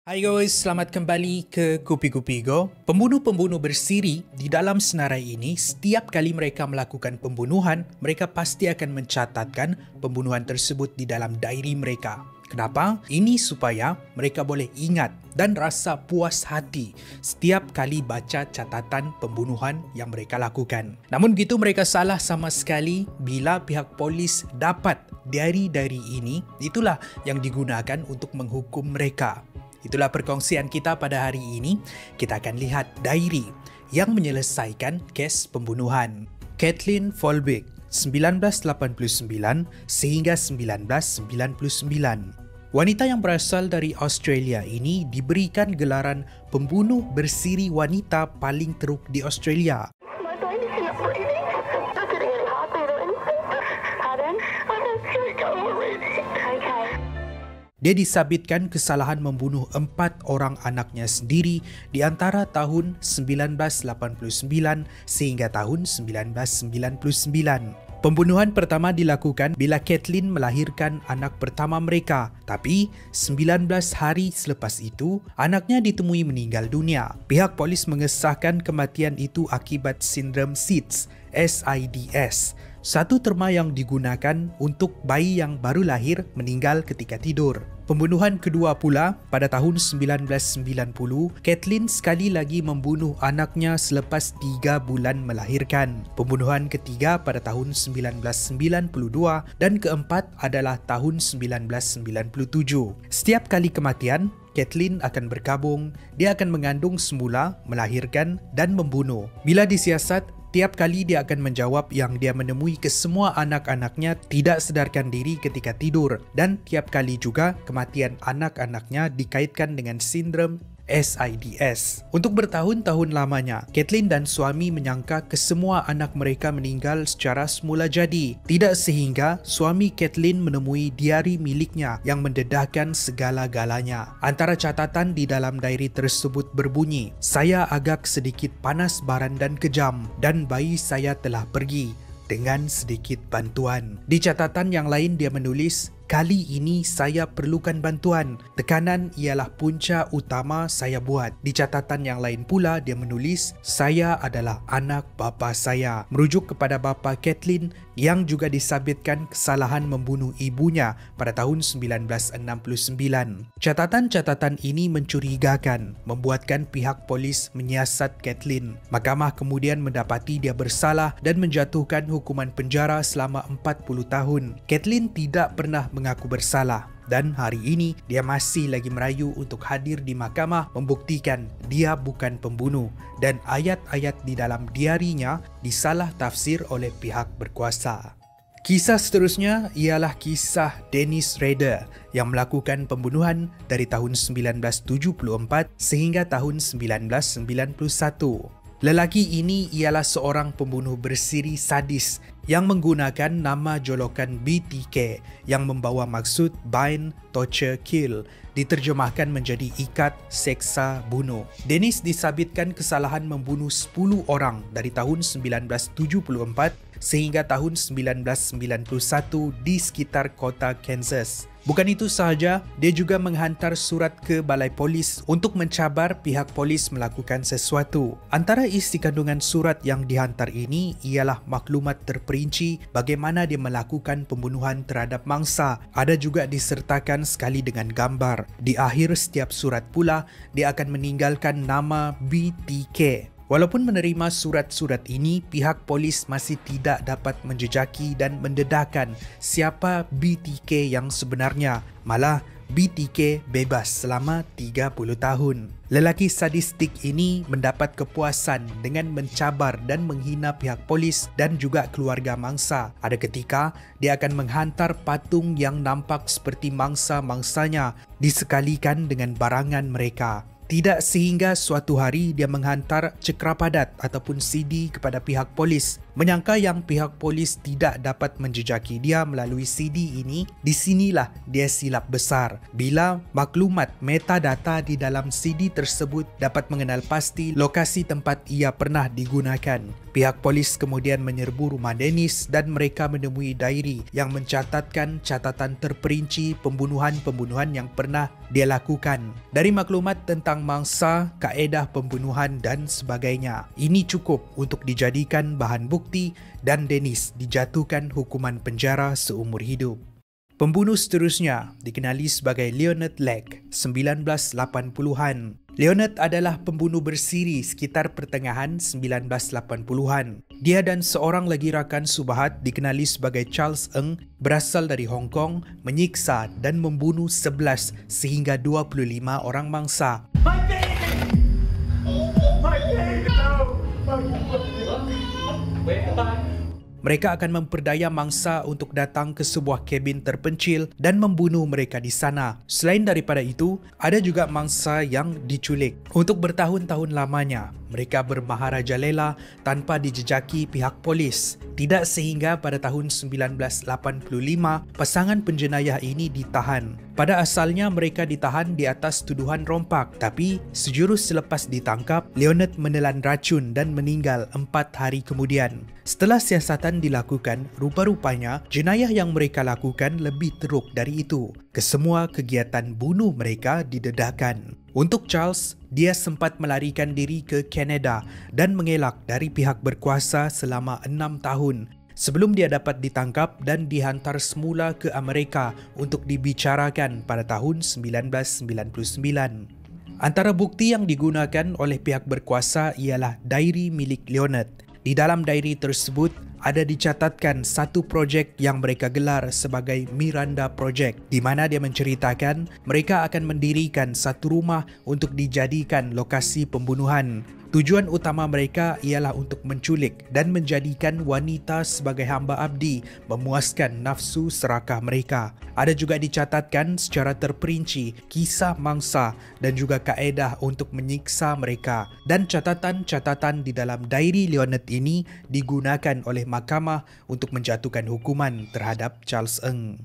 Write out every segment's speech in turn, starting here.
Hai guys, selamat kembali ke Kupi-Kupi Go. Pembunuh-pembunuh bersiri di dalam senarai ini, setiap kali mereka melakukan pembunuhan, mereka pasti akan mencatatkan pembunuhan tersebut di dalam diary mereka. Kenapa? Ini supaya mereka boleh ingat dan rasa puas hati setiap kali baca catatan pembunuhan yang mereka lakukan. Namun begitu, mereka salah sama sekali bila pihak polis dapat diary-diary ini. Itulah yang digunakan untuk menghukum mereka. Itulah perkongsian kita pada hari ini. Kita akan lihat diary yang menyelesaikan kes pembunuhan. Kathleen Folbig, 1989 sehingga 1999. Wanita yang berasal dari Australia ini diberikan gelaran pembunuh bersiri wanita paling teruk di Australia. Dia disabitkan kesalahan membunuh 4 orang anaknya sendiri di antara tahun 1989 sehingga tahun 1999. Pembunuhan pertama dilakukan bila Kathleen melahirkan anak pertama mereka. Tapi 19 hari selepas itu, anaknya ditemui meninggal dunia. Pihak polis mengesahkan kematian itu akibat sindrom SIDS, SIDS. Satu terma yang digunakan untuk bayi yang baru lahir meninggal ketika tidur. Pembunuhan kedua pula pada tahun 1990, Kathleen sekali lagi membunuh anaknya selepas 3 bulan melahirkan. Pembunuhan ketiga pada tahun 1992 dan keempat adalah tahun 1997. Setiap kali kematian, Kathleen akan berkabung, dia akan mengandung semula, melahirkan dan membunuh. Bila disiasat, tiap kali dia akan menjawab yang dia menemui kesemua anak-anaknya tidak sedarkan diri ketika tidur, dan tiap kali juga kematian anak-anaknya dikaitkan dengan sindrom SIDS. Untuk bertahun-tahun lamanya, Kathleen dan suami menyangka kesemua anak mereka meninggal secara semula jadi. Tidak sehingga suami Kathleen menemui diary miliknya yang mendedahkan segala-galanya. Antara catatan di dalam diary tersebut berbunyi, "Saya agak sedikit panas baran dan kejam, dan bayi saya telah pergi dengan sedikit bantuan." Di catatan yang lain dia menulis, "Kali ini saya perlukan bantuan. Tekanan ialah punca utama saya buat." Di catatan yang lain pula dia menulis, "Saya adalah anak bapa saya." Merujuk kepada bapa Kathleen yang juga disabitkan kesalahan membunuh ibunya pada tahun 1969. Catatan-catatan ini mencurigakan, membuatkan pihak polis menyiasat Kathleen. Mahkamah kemudian mendapati dia bersalah dan menjatuhkan hukuman penjara selama 40 tahun. Kathleen tidak pernah mengaku bersalah dan hari ini dia masih lagi merayu untuk hadir di mahkamah membuktikan dia bukan pembunuh dan ayat-ayat di dalam diarinya disalah tafsir oleh pihak berkuasa. Kisah seterusnya ialah kisah Dennis Rader yang melakukan pembunuhan dari tahun 1974 sehingga tahun 1991. Lelaki ini ialah seorang pembunuh bersiri sadis yang menggunakan nama jolokan BTK yang membawa maksud Bind, Torture, Kill, diterjemahkan menjadi ikat, seksa, bunuh. Dennis disabitkan kesalahan membunuh 10 orang dari tahun 1974 sehingga tahun 1991 di sekitar kota Kansas. Bukan itu sahaja, dia juga menghantar surat ke balai polis untuk mencabar pihak polis melakukan sesuatu. Antara isi kandungan surat yang dihantar ini ialah maklumat terperinci bagaimana dia melakukan pembunuhan terhadap mangsa. Ada juga disertakan sekali dengan gambar. Di akhir setiap surat pula, dia akan meninggalkan nama BTK. Walaupun menerima surat-surat ini, pihak polis masih tidak dapat menjejaki dan mendedahkan siapa BTK yang sebenarnya. Malah, BTK bebas selama 30 tahun. Lelaki sadistik ini mendapat kepuasan dengan mencabar dan menghina pihak polis dan juga keluarga mangsa. Ada ketika, dia akan menghantar patung yang nampak seperti mangsa-mangsanya disekalikan dengan barangan mereka. Tidak sehingga suatu hari dia menghantar cekra padat ataupun CD kepada pihak polis. Menyangka yang pihak polis tidak dapat menjejaki dia melalui CD ini, di sinilah dia silap besar. Bila maklumat metadata di dalam CD tersebut dapat mengenal pasti lokasi tempat ia pernah digunakan. Pihak polis kemudian menyerbu rumah Dennis dan mereka menemui diary yang mencatatkan catatan terperinci pembunuhan-pembunuhan yang pernah dia lakukan. Dari maklumat tentang mangsa, kaedah pembunuhan dan sebagainya, ini cukup untuk dijadikan bahan bukti dan Dennis dijatuhkan hukuman penjara seumur hidup. Pembunuh seterusnya dikenali sebagai Leonard Legg, 1980-an. Leonard adalah pembunuh bersiri sekitar pertengahan 1980-an. Dia dan seorang lagi rakan subahat dikenali sebagai Charles Ng berasal dari Hong Kong menyiksa dan membunuh 11 sehingga 25 orang mangsa. My baby! My baby! No! Mereka akan memperdaya mangsa untuk datang ke sebuah kabin terpencil dan membunuh mereka di sana. Selain daripada itu, ada juga mangsa yang diculik. Untuk bertahun-tahun lamanya, mereka bermaharajalela tanpa dijejaki pihak polis. Tidak sehingga pada tahun 1985, pasangan penjenayah ini ditahan. Pada asalnya mereka ditahan di atas tuduhan rompak, tapi sejurus selepas ditangkap, Leonard menelan racun dan meninggal 4 hari kemudian. Setelah siasatan dilakukan, rupa-rupanya jenayah yang mereka lakukan lebih teruk dari itu. Kesemua kegiatan bunuh mereka didedahkan. Untuk Charles, dia sempat melarikan diri ke Kanada dan mengelak dari pihak berkuasa selama 6 tahun. Sebelum dia dapat ditangkap dan dihantar semula ke Amerika untuk dibicarakan pada tahun 1999. Antara bukti yang digunakan oleh pihak berkuasa ialah diary milik Leonard. Di dalam diary tersebut ada dicatatkan satu projek yang mereka gelar sebagai Miranda Project, di mana dia menceritakan mereka akan mendirikan satu rumah untuk dijadikan lokasi pembunuhan. Tujuan utama mereka ialah untuk menculik dan menjadikan wanita sebagai hamba abdi, memuaskan nafsu serakah mereka. Ada juga dicatatkan secara terperinci kisah mangsa dan juga kaedah untuk menyiksa mereka. Dan catatan-catatan di dalam diary Leonard ini digunakan oleh mahkamah untuk menjatuhkan hukuman terhadap Charles Ng.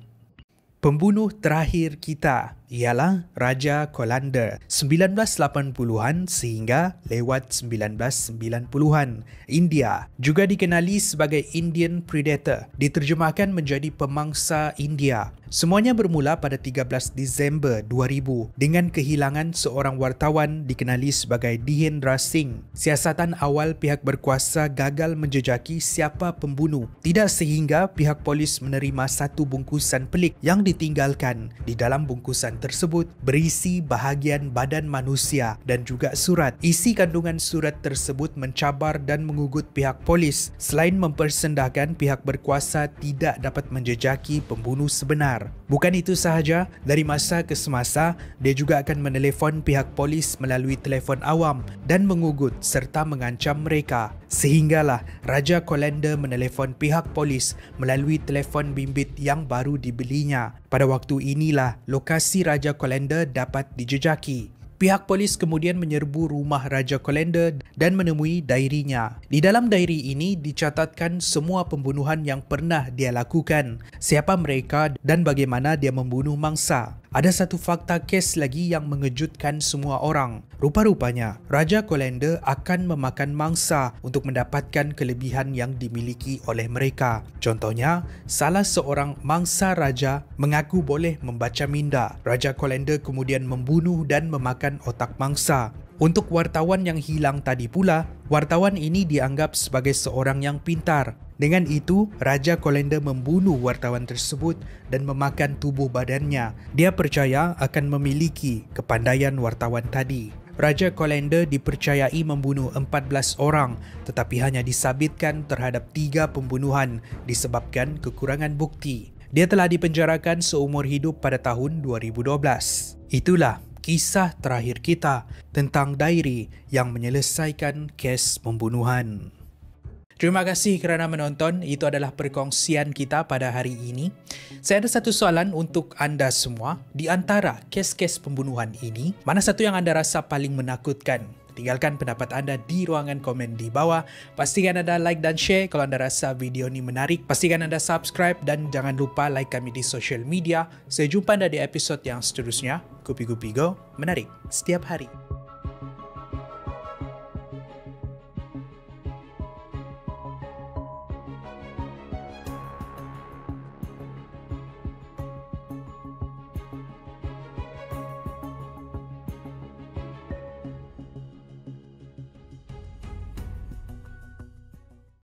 Pembunuh terakhir kita ialah Raja Colander, 1980-an sehingga lewat 1990-an. India juga dikenali sebagai Indian Predator, diterjemahkan menjadi pemangsa India. Semuanya bermula pada 13 Disember 2000 dengan kehilangan seorang wartawan dikenali sebagai Dihendra Singh. Siasatan awal pihak berkuasa gagal menjejaki siapa pembunuh, tidak sehingga pihak polis menerima satu bungkusan pelik yang ditinggalkan. Di dalam bungkusan tersebut berisi bahagian badan manusia dan juga surat. Isi kandungan surat tersebut mencabar dan mengugut pihak polis. Selain mempersendahkan, pihak berkuasa tidak dapat menjejaki pembunuh sebenar. Bukan itu sahaja, dari masa ke semasa, dia juga akan menelefon pihak polis melalui telefon awam dan mengugut serta mengancam mereka. Sehinggalah Raja Colander menelefon pihak polis melalui telefon bimbit yang baru dibelinya. Pada waktu inilah lokasi Raja Colander dapat dijejaki. Pihak polis kemudian menyerbu rumah Raja Colander dan menemui diary-nya. Di dalam diary ini dicatatkan semua pembunuhan yang pernah dia lakukan, siapa mereka dan bagaimana dia membunuh mangsa. Ada satu fakta kes lagi yang mengejutkan semua orang. Rupa-rupanya, Raja Colander akan memakan mangsa untuk mendapatkan kelebihan yang dimiliki oleh mereka. Contohnya, salah seorang mangsa raja mengaku boleh membaca minda. Raja Colander kemudian membunuh dan memakan otak mangsa. Untuk wartawan yang hilang tadi pula, wartawan ini dianggap sebagai seorang yang pintar. Dengan itu, Raja Colander membunuh wartawan tersebut dan memakan tubuh badannya. Dia percaya akan memiliki kepandaian wartawan tadi. Raja Colander dipercayai membunuh 14 orang tetapi hanya disabitkan terhadap 3 pembunuhan disebabkan kekurangan bukti. Dia telah dipenjarakan seumur hidup pada tahun 2012. Itulah kisah terakhir kita tentang diary yang menyelesaikan kes pembunuhan. Terima kasih kerana menonton. Itu adalah perkongsian kita pada hari ini. Saya ada satu soalan untuk anda semua. Di antara kes-kes pembunuhan ini, mana satu yang anda rasa paling menakutkan? Tinggalkan pendapat anda di ruangan komen di bawah. Pastikan anda like dan share kalau anda rasa video ini menarik. Pastikan anda subscribe dan jangan lupa like kami di social media. Saya jumpa anda di episod yang seterusnya. Kupi-Kupi Go, menarik setiap hari.